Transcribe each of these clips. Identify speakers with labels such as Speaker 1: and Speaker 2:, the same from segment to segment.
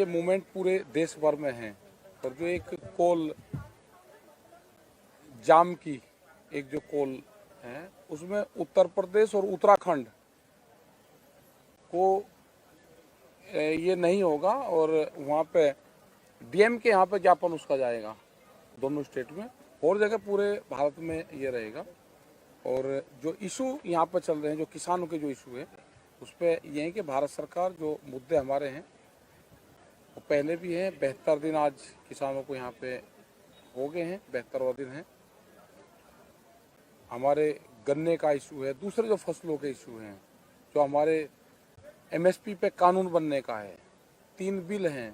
Speaker 1: ये मूवमेंट पूरे देश भर में है। और जो एक कोल जाम की एक जो कोल है उसमें उत्तर प्रदेश और उत्तराखंड को ये नहीं होगा और वहाँ पे डीएम के यहाँ पे ज्ञापन उसका जाएगा दोनों स्टेट में, और जगह पूरे भारत में ये रहेगा। और जो इशू यहाँ पर चल रहे हैं, जो किसानों के जो इशू है, उस पर ये है कि भारत सरकार जो मुद्दे हमारे हैं वो पहले भी हैं। 72 दिन आज किसानों को यहाँ पे हो गए हैं, 72वां दिन है। हमारे गन्ने का इशू है, दूसरे जो फसलों के इशू हैं, जो हमारे एमएसपी पे कानून बनने का है, 3 बिल हैं,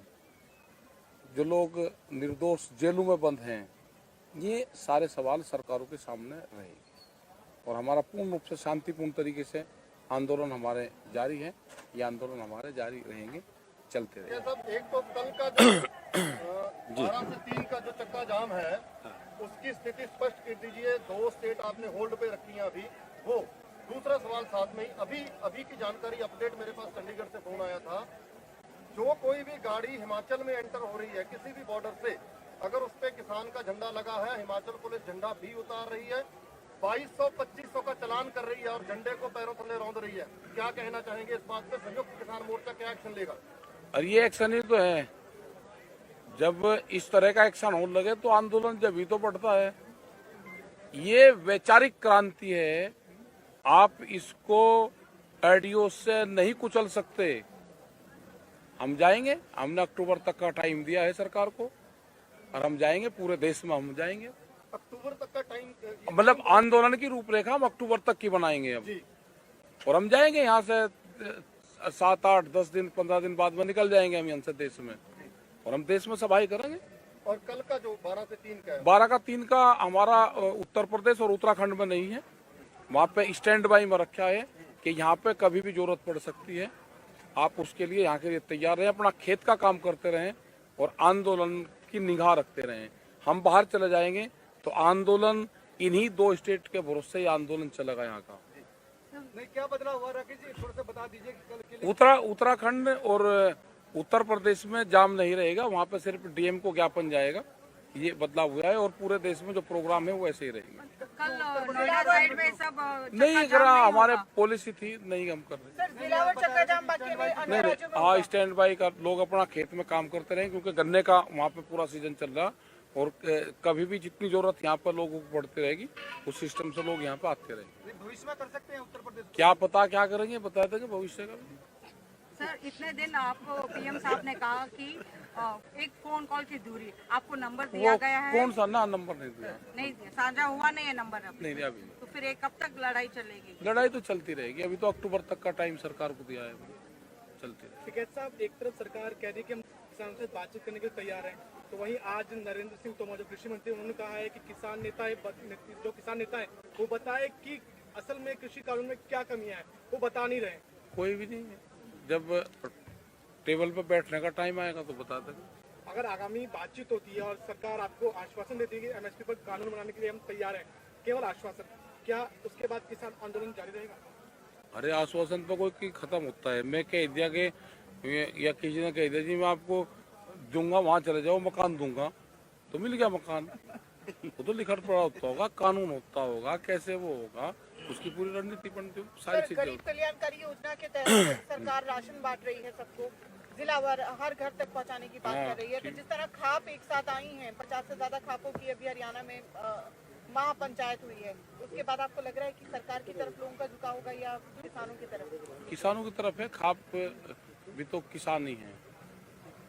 Speaker 1: जो लोग निर्दोष जेलों में बंद हैं, ये सारे सवाल सरकारों के सामने रहेंगे। और हमारा पूर्ण रूप से शांतिपूर्ण तरीके से आंदोलन हमारे जारी है। ये आंदोलन हमारे जारी रहेंगे, चलते रहेंगे।
Speaker 2: सब एक तो कल का जो 12 से 3 का जो चक्का जाम है उसकी स्थिति स्पष्ट कर दीजिए। 2 स्टेट आपने होल्ड पे रखी है अभी, वो दूसरा सवाल साथ में ही अभी की जानकारी अपडेट मेरे पास चंडीगढ़ से फोन आया था। जो कोई भी गाड़ी हिमाचल में एंटर हो रही है किसी भी बॉर्डर से, अगर उस पे किसान का झंडा लगा है, हिमाचल पुलिस झंडा भी उतार रही है, 2200-2500 का चालान कर रही है और झंडे को पैरों थले रौंद रही है। क्या कहना चाहेंगे इस बात पे? संयुक्त किसान मोर्चा क्या एक्शन लेगा?
Speaker 1: और ये एक्शन ही तो है, जब इस तरह का एक्शन होने लगे तो आंदोलन जब ही तो बढ़ता है। ये वैचारिक क्रांति है, आप इसको एडीओ से नहीं कुचल सकते। हम जाएंगे, हमने अक्टूबर तक का टाइम दिया है सरकार को और हम जाएंगे, पूरे देश में हम जाएंगे।
Speaker 2: अक्टूबर तक का टाइम,
Speaker 1: मतलब आंदोलन की रूपरेखा हम अक्टूबर तक की बनाएंगे अब, और हम जाएंगे यहाँ से 7, 8, 10 दिन 15 दिन बाद में निकल जाएंगे हम यहाँ से देश में, और हम देश में सभाएं करेंगे।
Speaker 2: और कल का जो 12 से 3 का है,
Speaker 1: 12 का 3 का हमारा उत्तर प्रदेश और उत्तराखंड में नहीं है, वहाँ पे स्टैंड बाई में रखा है कि यहाँ पे कभी भी जरूरत पड़ सकती है। आप उसके लिए यहाँ के लिए तैयार रहें, अपना खेत का काम करते रहें और आंदोलन की निगाह रखते रहें। हम बाहर चले जाएंगे तो आंदोलन इन्हीं 2 स्टेट के भरोसे ही आंदोलन चलेगा यहाँ का।
Speaker 2: नहीं, क्या बदलाव हुआ राकेश जी, थोड़ा सा बता दीजिए कि कल के लिए।
Speaker 1: उत्तराखंड और उत्तर प्रदेश में जाम नहीं रहेगा, वहाँ पे सिर्फ डीएम को ज्ञापन जाएगा, ये बदलाव हुआ है। और पूरे देश में जो प्रोग्राम है वो ऐसे ही रहेंगे। नहीं करा, हमारे पॉलिसी थी, नहीं हम कर रहे। नहीं, हाँ, स्टैंड बाई का लोग अपना खेत में काम करते रहे, क्योंकि गन्ने का वहाँ पे पूरा सीजन चल रहा, और कभी भी जितनी जरूरत यहाँ पर लोगों को पड़ती रहेगी उस सिस्टम से लोग यहाँ पे आते रहेंगे।
Speaker 2: भविष्य में कर सकते हैं उत्तर प्रदेश,
Speaker 1: क्या पता क्या करेंगे, बता देंगे भविष्य का।
Speaker 3: सर, इतने दिन आपको पीएम साहब ने कहा कि एक फोन कॉल की दूरी, आपको नंबर दिया गया है?
Speaker 1: कौन सा ना नंबर नहीं दिया?
Speaker 3: नहीं दिया, साझा हुआ नहीं है नंबर अब?
Speaker 1: नहीं दिया अभी।
Speaker 3: तो फिर ये कब तक लड़ाई चलेगी?
Speaker 1: लड़ाई तो चलती रहेगी, अभी तो अक्टूबर तक का टाइम सरकार को दिया है, चलती रहेगी।
Speaker 4: टिकैत साहब, एक तरफ सरकार कह रही है कि हम किसानों से बातचीत करने के लिए तैयार हैं, तो वहीं आज नरेंद्र सिंह तोमर जो कृषि मंत्री, उन्होंने कहा है कि किसान नेता है, जो किसान नेता है वो बताए कि असल में कृषि कानून में क्या कमियां हैं, वो बता नहीं रहे।
Speaker 1: कोई भी नहीं है, जब टेबल पे बैठने का टाइम आएगा तो बता देंगे।
Speaker 4: अगर आगामी बातचीत होती है और सरकार आपको आश्वासन देती है कि एमएसपी पर कानून बनाने के लिए हम तैयार हैं, केवल आश्वासन, क्या उसके बाद किसान आंदोलन जारी रहेगा?
Speaker 1: अरे आश्वासन तो कोई खत्म होता है? मैं कह दिया कि या किसी ने कह दिया जी मैं आपको दूंगा, वहाँ चले जाओ, मकान दूंगा, तो मिल गया मकान। वो तो लिखट पड़ा होता होगा, कानून होता होगा, कैसे वो होगा, उसकी पूरी रणनीति बनती, सारी चीजें।
Speaker 5: गरीब कल्याणकारी योजना के तहत सरकार राशन बांट रही है, सबको जिलावार हर घर तक पहुंचाने की बात कर रही है। तो जिस तरह खाप एक साथ आई हैं, 50 से ज्यादा खापों की अभी हरियाणा में महापंचायत हुई है, उसके बाद आपको लग रहा है कि सरकार की तरफ लोगों का झुकाव होगा या किसानों की तरफ?
Speaker 1: किसानों की तरफ है, खाप भी तो किसान ही है,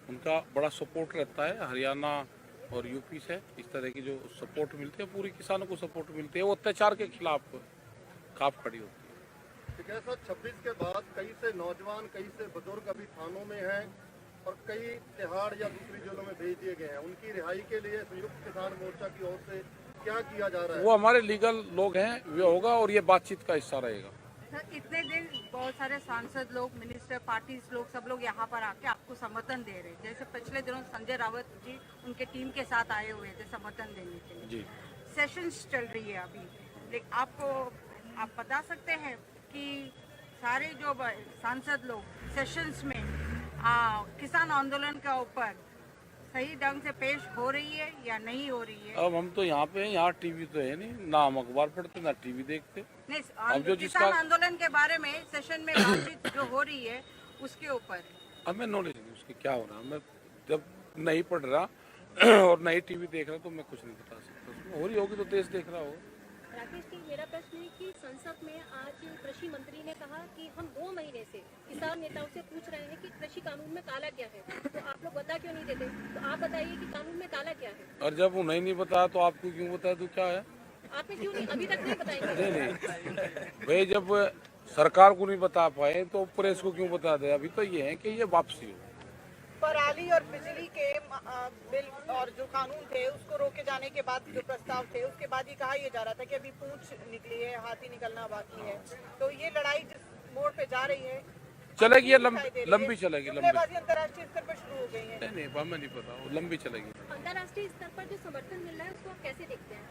Speaker 1: उनका बड़ा सपोर्ट रहता है। हरियाणा और यूपी से इस तरह की जो सपोर्ट मिलती है, पूरी किसानों को सपोर्ट मिलती है, वो अत्याचार के खिलाफ खाप खड़ी होती है।
Speaker 2: ठीक है सर, 26 के बाद कई से नौजवान, कई से बुजुर्ग अभी थानों में हैं और कई तिहाड़ या दूसरी जेलों में भेज दिए गए हैं। उनकी रिहाई के लिए संयुक्त किसान मोर्चा की ओर से क्या किया जा रहा है?
Speaker 1: वो हमारे लीगल लोग हैं, वे होगा और ये बातचीत का हिस्सा रहेगा।
Speaker 3: सर, इतने दिन बहुत सारे सांसद लोग, मिनिस्टर, पार्टी लोग, सब लोग यहाँ पर आके आपको समर्थन दे रहे, जैसे पिछले दिनों संजय रावत जी उनके टीम के साथ आए हुए थे समर्थन देने के लिए जी। सेशंस चल रही है अभी, लेकिन आप बता सकते हैं कि सारे जो सांसद लोग सेशंस में किसान आंदोलन के ऊपर सही ढंग से पेश हो रही है या नहीं हो रही है?
Speaker 1: अब हम तो यहाँ पे हैं, यहाँ टीवी तो है नहीं, ना हम अखबार पढ़ते ना टीवी देखते।
Speaker 3: नहीं,
Speaker 1: अब जो
Speaker 3: किसान आंदोलन के बारे में सेशन में बातचीत जो हो रही है उसके ऊपर
Speaker 1: हमें नॉलेज नहीं उसकी क्या हो रहा, मैं जब नहीं पढ़ रहा और नहीं टीवी देख रहा तो मैं कुछ नहीं बता सकता। उसमें हो रही होगी तो देश देख रहा होगा।
Speaker 6: राकेश जी, मेरा प्रश्न है कि संसद में आज कृषि मंत्री ने कहा कि हम 2 महीने से किसान नेताओं से पूछ रहे हैं कि कृषि कानून में काला क्या है, तो आप लोग बता क्यों नहीं देते? तो आप बताइए कि कानून में काला क्या है।
Speaker 1: और जब उन्हें नहीं बताया तो आपको क्यों बताया तो क्या है?
Speaker 6: आपने क्यों नहीं अभी तक नहीं बताएंगे?
Speaker 1: नहीं भाई, जब सरकार को नहीं बता पाए तो प्रेस को क्यों बता दे? अभी तो ये है कि ये वापसी हो।
Speaker 5: पराली और बिजली के बिल और जो कानून थे उसको रोके जाने के बाद जो प्रस्ताव थे उसके बाद ये कहा जा रहा था कि अभी पूंछ निकली है, हाथी निकलना बाकी है। तो ये लड़ाई जिस मोड़ पे जा रही है
Speaker 1: चलेगी, ये लंबी चलेगी।
Speaker 5: जुमलेबाजी अंतर्राष्ट्रीय स्तर पर शुरू हो गई है।
Speaker 1: नहीं हमें नहीं पता, वो लंबी चलेगी।
Speaker 6: अंतर्राष्ट्रीय स्तर पर जो समर्थन मिल रहा है उसको आप कैसे देखते हैं?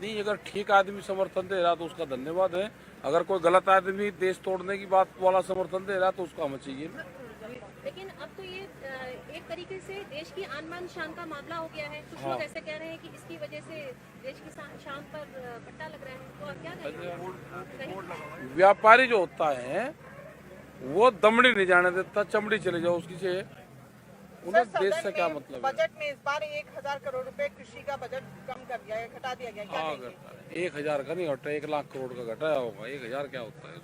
Speaker 1: नहीं, अगर ठीक आदमी समर्थन दे रहा तो उसका धन्यवाद है। अगर कोई गलत आदमी देश तोड़ने की बात वाला समर्थन दे रहा तो उसको हमें चाहिए ना।
Speaker 6: लेकिन अब तो ये एक तरीके से देश की आन बान शान का मामला हो गया है। कुछ लोग ऐसे कह रहे हैं कि इसकी वजह से देश की शान पर पट्टा लग रहा है, तो आप क्या कहेंगे?
Speaker 1: व्यापारी जो होता है वो दमड़ी नहीं जाने देता, चमड़ी चले जाओ उसकी से। उन्हें देश से क्या मतलब है?
Speaker 5: बजट में इस बार 1000 करोड़ रुपए कृषि का बजट कम कर दिया है, घटा दिया गया। क्या कहेंगे?
Speaker 1: 1000 का नहीं घटा, 1 लाख करोड़ का घटाया होगा। 1000 क्या होता है?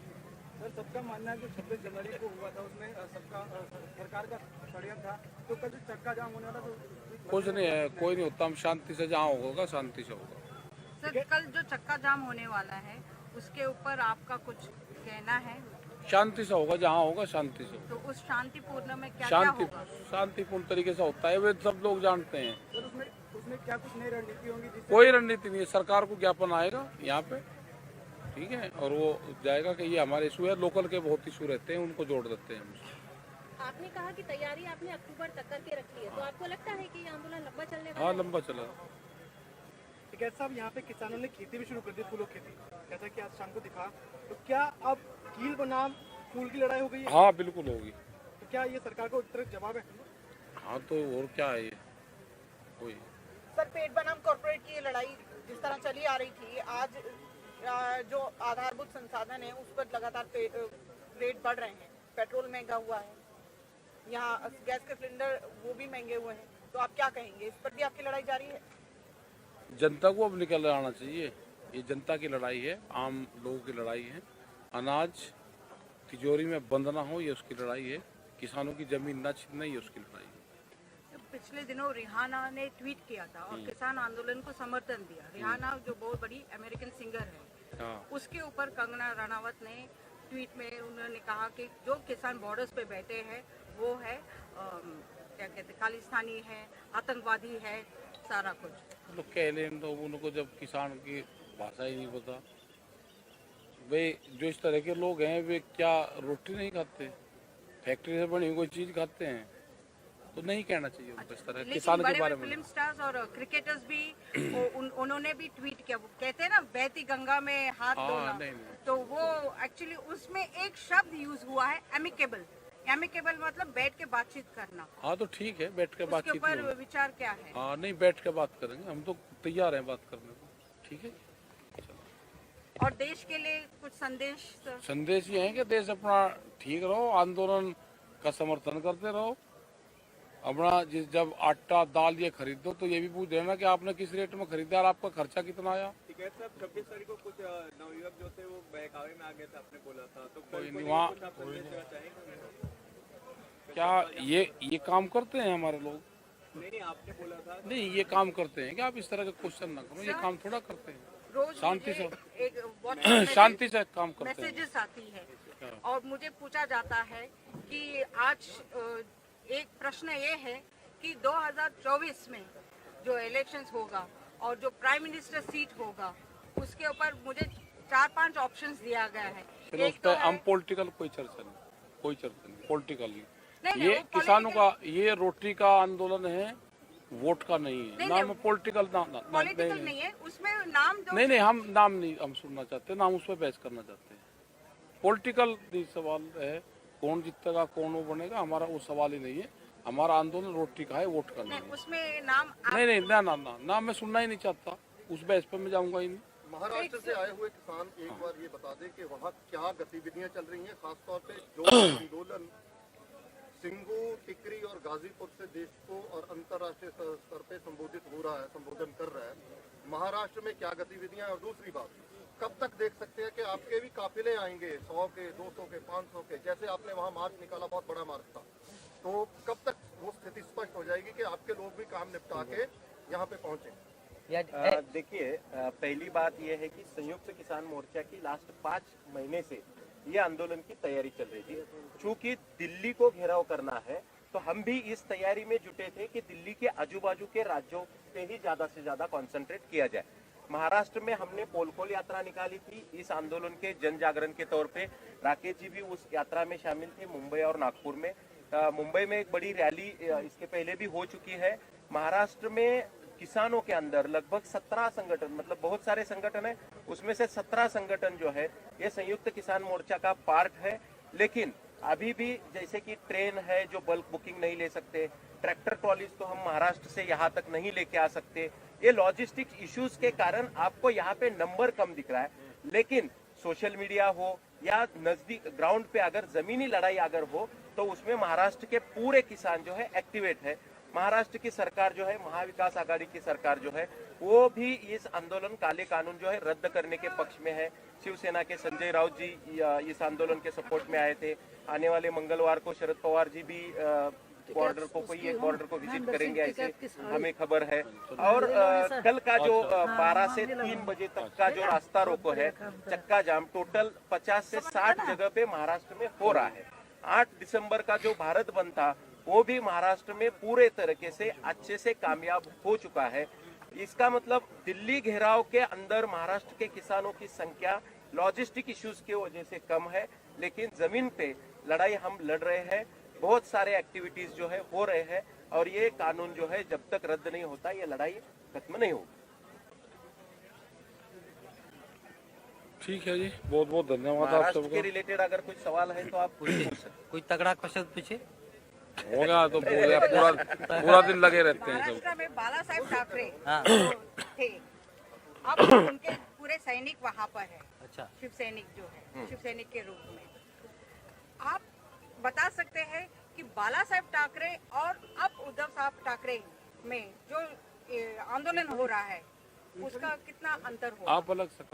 Speaker 4: सर, सबका मानना है कि 26 जनवरी को हुआ था उसमें सबका सरकार का षड्यंत्र था, तो कल जो चक्का जाम होने वाला तो
Speaker 1: कुछ नहीं है, कोई नहीं होता। हम शांति से जहाँ होगा शांति से होगा।
Speaker 3: सर, कल जो चक्का जाम होने वाला है उसके ऊपर आपका कुछ कहना है?
Speaker 1: शांति से होगा, जहाँ होगा शांति से।
Speaker 3: तो उस शांतिपूर्ण में क्या क्या होगा?
Speaker 1: शांतिपूर्ण तरीके से होता है, वे सब लोग जानते हैं।
Speaker 4: सर उसमें क्या कुछ नई रणनीति होंगी जिससे
Speaker 1: कोई रणनीति नहीं है। सरकार को ज्ञापन आएगा यहाँ पे, ठीक है, और वो जाएगा कि ये हमारे इशू है। लोकल के बहुत इशू रहते हैं, उनको जोड़ देते हैं हम।
Speaker 6: आपने कहा कि तैयारी आपने अक्टूबर तक करके रखी है, तो आपको लगता है कि ये आंदोलन लंबा चलने वाला
Speaker 1: हाँ,
Speaker 6: है?
Speaker 1: लंबा चला।
Speaker 4: टिकैत साहब, यहाँ पे किसानों ने खेती भी शुरू कर दी, फूलों की खेती, जैसा कि आज शाम को दिखा। तो क्या अब कील बनाम फूल की लड़ाई हो गई है?
Speaker 1: हाँ, बिल्कुल होगी।
Speaker 4: तो क्या ये सरकार को एक तरह जवाब है?
Speaker 1: हाँ, तो और क्या है ये? कोई
Speaker 5: सर, पेट बनाम कॉर्पोरेट की ये लड़ाई जिस तरह चली आ रही थी, आज जो आधारभूत संसाधन है उस पर लगातार रेट बढ़ रहे हैं। पेट्रोल महंगा हुआ है, यहाँ गैस के सिलेंडर वो भी महंगे हुए हैं। तो आप क्या कहेंगे, इस पर भी आपकी लड़ाई जारी है?
Speaker 1: जनता को अब निकल आना चाहिए। ये जनता की लड़ाई है, आम लोगों की लड़ाई है। अनाज तिजोरी में बंद ना हो, ये उसकी लड़ाई है। किसानों की जमीन ना छीनना, ये उसकी लड़ाई है।
Speaker 3: पिछले दिनों रिहाना ने ट्वीट किया था और किसान आंदोलन को समर्थन दिया। रिहाना जो बहुत बड़ी अमेरिकन सिंगर है,
Speaker 1: हाँ,
Speaker 3: उसके ऊपर कंगना रनावत ने ट्वीट में उन्होंने कहा कि जो किसान बॉर्डर्स पे बैठे हैं वो है क्या कहते हैं, खालिस्तानी है, आतंकवादी है, सारा कुछ।
Speaker 1: लोग कह लें तो उनको जब किसान की भाषा ही नहीं पता। वे जो इस तरह के लोग हैं वे क्या रोटी नहीं खाते, फैक्ट्री से बनी हुई कोई चीज खाते हैं? तो नहीं कहना चाहिए उनको इस तरह किसान के बारे में।
Speaker 3: फिल्म स्टार्स और क्रिकेटर्स भी उन्होंने भी ट्वीट किया। वो कहते हैं ना, बहती गंगा में हाथ धोना,
Speaker 1: नहीं।
Speaker 3: तो वो एक्चुअली उसमें एक शब्द यूज हुआ है, एमिकेबल। एमिकेबल मतलब बैठ के बातचीत करना।
Speaker 1: हाँ, तो ठीक है, बैठ के
Speaker 3: उसके
Speaker 1: बातचीत
Speaker 3: ऊपर
Speaker 1: होगी।
Speaker 3: विचार क्या है?
Speaker 1: हाँ, नहीं, बैठ के बात करेंगे, हम तो तैयार हैं बात करने को। ठीक है।
Speaker 3: और देश के लिए कुछ संदेश?
Speaker 1: संदेश ये है कि देश अपना ठीक रहो, आंदोलन का समर्थन करते रहो। अपना जब आटा दाल ये खरीदो तो ये भी पूछ लेना कि आपने किस रेट में खरीदा और आपका खर्चा कितना आया।
Speaker 7: टिकैत साहब, 26 तारीख को कुछ नवयुवक जो थे वो बहकावे में आ गए थे, आपने बोला था, तो
Speaker 1: कोई नहीं, वहाँ क्या ये काम करते हैं हमारे लोग?
Speaker 7: नहीं, आपने बोला था।
Speaker 1: नहीं, ये काम करते हैं कि आप इस तरह के क्वेश्चन ना करो। ये काम थोड़ा करते हैं,
Speaker 3: रोज
Speaker 1: शांति से
Speaker 3: एक
Speaker 1: शांति से काम करते हैं।
Speaker 3: मैसेजेस आती है और मुझे पूछा जाता है कि आज एक प्रश्न ये है कि 2024 में जो इलेक्शंस होगा और जो प्राइम मिनिस्टर सीट होगा उसके ऊपर मुझे 4-5 ऑप्शंस दिया गया है।
Speaker 1: चलो, उस
Speaker 3: एक तो
Speaker 1: पर
Speaker 3: है,
Speaker 1: हम पॉलिटिकल कोई चर्चा नहीं, पॉलिटिकल
Speaker 3: नहीं,
Speaker 1: नहीं। ये
Speaker 3: वो
Speaker 1: किसानों का ये रोटी का आंदोलन है, वोट का नहीं है।
Speaker 3: नहीं,
Speaker 1: नाम में पॉलिटिकल
Speaker 3: पॉलिटिकल नहीं है उसमें नाम जो
Speaker 1: नहीं, हम नाम नहीं हम सुनना चाहते, ना हम उस पर बहस करना चाहते हैं। पॉलिटिकल सवाल है कौन जीतेगा कौन वो बनेगा हमारा वो सवाल ही नहीं है। हमारा आंदोलन रोटी का है, वोट करना है।
Speaker 3: उसमें नाम
Speaker 1: नहीं ना मैं सुनना ही नहीं चाहता, उस बेस पे मैं जाऊंगा ही नहीं।
Speaker 2: महाराष्ट्र से आए हुए किसान एक बार ये बता दें कि वहाँ क्या गतिविधियां चल रही हैं, खासतौर पे जो आंदोलन सिंगू, टिकरी और गाजीपुर से देश को और अंतर्राष्ट्रीय स्तर पे संबोधन कर रहा है, महाराष्ट्र में क्या गतिविधियां। और दूसरी बात, कब तक देख सकते हैं कि आपके भी काफिले आएंगे 100 के, 200 के, 500 के, जैसे आपने वहाँ मार्च निकाला, बहुत बड़ा मार्च था, तो कब तक वो स्थिति स्पष्ट हो जाएगी कि आपके लोग भी काम निपटा के यहाँ पे पहुंचे?
Speaker 8: देखिए, पहली बात यह है कि संयुक्त किसान मोर्चा की लास्ट 5 महीने से ये आंदोलन की तैयारी चल रही थी। चूंकि दिल्ली को घेराव करना है तो हम भी इस तैयारी में जुटे थे कि दिल्ली के आजू बाजू के राज्यों पे ही ज्यादा से ज्यादा कंसंट्रेट किया जाए। महाराष्ट्र में हमने पोलखोल यात्रा निकाली थी इस आंदोलन के जन जागरण के तौर पे। राकेश जी भी उस यात्रा में शामिल थे, मुंबई और नागपुर में। मुंबई में एक बड़ी रैली इसके पहले भी हो चुकी है। महाराष्ट्र में किसानों के अंदर लगभग 17 संगठन, मतलब बहुत सारे संगठन है, उसमें से 17 संगठन जो है ये संयुक्त किसान मोर्चा का पार्ट है। लेकिन अभी भी जैसे कि ट्रेन है जो बल्क बुकिंग नहीं ले सकते, ट्रैक्टर ट्रॉलीज तो हम महाराष्ट्र से यहाँ तक नहीं लेके आ सकते, ये लॉजिस्टिक्स इश्यूज के कारण आपको यहाँ पे नंबर कम दिख रहा है। लेकिन सोशल मीडिया हो या नजदीक ग्राउंड पे अगर जमीनी लड़ाई अगर हो तो उसमें महाराष्ट्र के पूरे किसान जो है एक्टिवेट है। महाराष्ट्र की सरकार जो है, महाविकास आघाड़ी की सरकार जो है, वो भी इस आंदोलन काले कानून जो है रद्द करने के पक्ष में है। शिवसेना के संजय राउत जी इस आंदोलन के सपोर्ट में आए थे। आने वाले मंगलवार को शरद पवार जी भी बॉर्डर को विजिट करेंगे ऐसे हमें खबर है। और कल का जो 12 से 3 बजे तक का जो रास्ता रोको है, चक्का जाम, टोटल 50 से 60 जगह पे महाराष्ट्र में हो रहा है। 8 दिसंबर का जो भारत बंद था वो भी महाराष्ट्र में पूरे तरीके से अच्छे से कामयाब हो चुका है। इसका मतलब दिल्ली घेराव के अंदर महाराष्ट्र के किसानों की संख्या लॉजिस्टिक इश्यूज की वजह से कम है, लेकिन जमीन पे लड़ाई हम लड़ रहे हैं। बहुत सारे एक्टिविटीज जो है हो रहे हैं और ये कानून जो है जब तक रद्द नहीं होता ये लड़ाई खत्म नहीं होगी।
Speaker 1: ठीक है जी, बहुत बहुत धन्यवाद आप
Speaker 8: महाराष्ट्र
Speaker 1: सबको।
Speaker 8: के रिलेटेड अगर कुछ सवाल है तो आप पूछ सकते।
Speaker 9: कोई तगड़ा क्वेश्चन पूछे
Speaker 1: होगा तो पूरा दिन लगे रहते हैं सब।
Speaker 3: महाराष्ट्र में बाला साहेब ठाकरे
Speaker 9: हाँ।
Speaker 3: थे, अब उनके पूरे सैनिक वहाँ पर है।
Speaker 9: अच्छा,
Speaker 3: शिव सैनिक जो है, शिव सैनिक के रूप में आप बता सकते हैं कि बाला साहेब ठाकरे और अब उद्धव साहब ठाकरे में जो आंदोलन हो रहा है उसका कितना अंतर हो?
Speaker 1: आप अलग से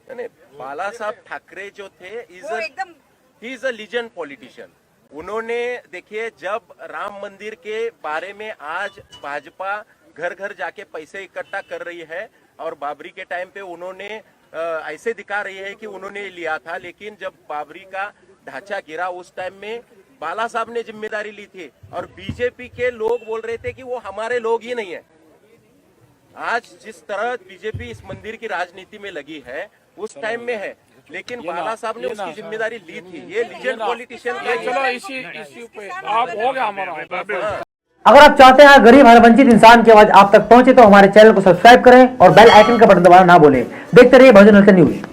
Speaker 8: नहीं, बाला साहब ठाकरे जो थे
Speaker 3: वो एकदम
Speaker 8: he is a legend politician. उन्होंने देखिए, जब राम मंदिर के बारे में आज भाजपा घर घर जाके पैसे इकट्ठा कर रही है और बाबरी के टाइम पे उन्होंने ऐसे दिखा रही है कि उन्होंने लिया था, लेकिन जब बाबरी का ढांचा गिरा उस टाइम में बाला साहब ने जिम्मेदारी ली थी और बीजेपी के लोग बोल रहे थे कि वो हमारे लोग ही नहीं है। आज जिस तरह बीजेपी इस मंदिर की राजनीति में लगी है उस टाइम में है, लेकिन बाला साहब ने उसकी जिम्मेदारी ली थी। ये लीजेंड पॉलिटिशियन।
Speaker 1: चलो इसी पे आप हो गया हमारा।
Speaker 10: अगर आप चाहते हैं गरीब हर वंचित इंसान की आवाज आप तक पहुंचे तो हमारे चैनल को सब्सक्राइब करें और बेल आइकन का बटन दबाना ना भूलें। देखते रहिए बहुजन हलचल न्यूज।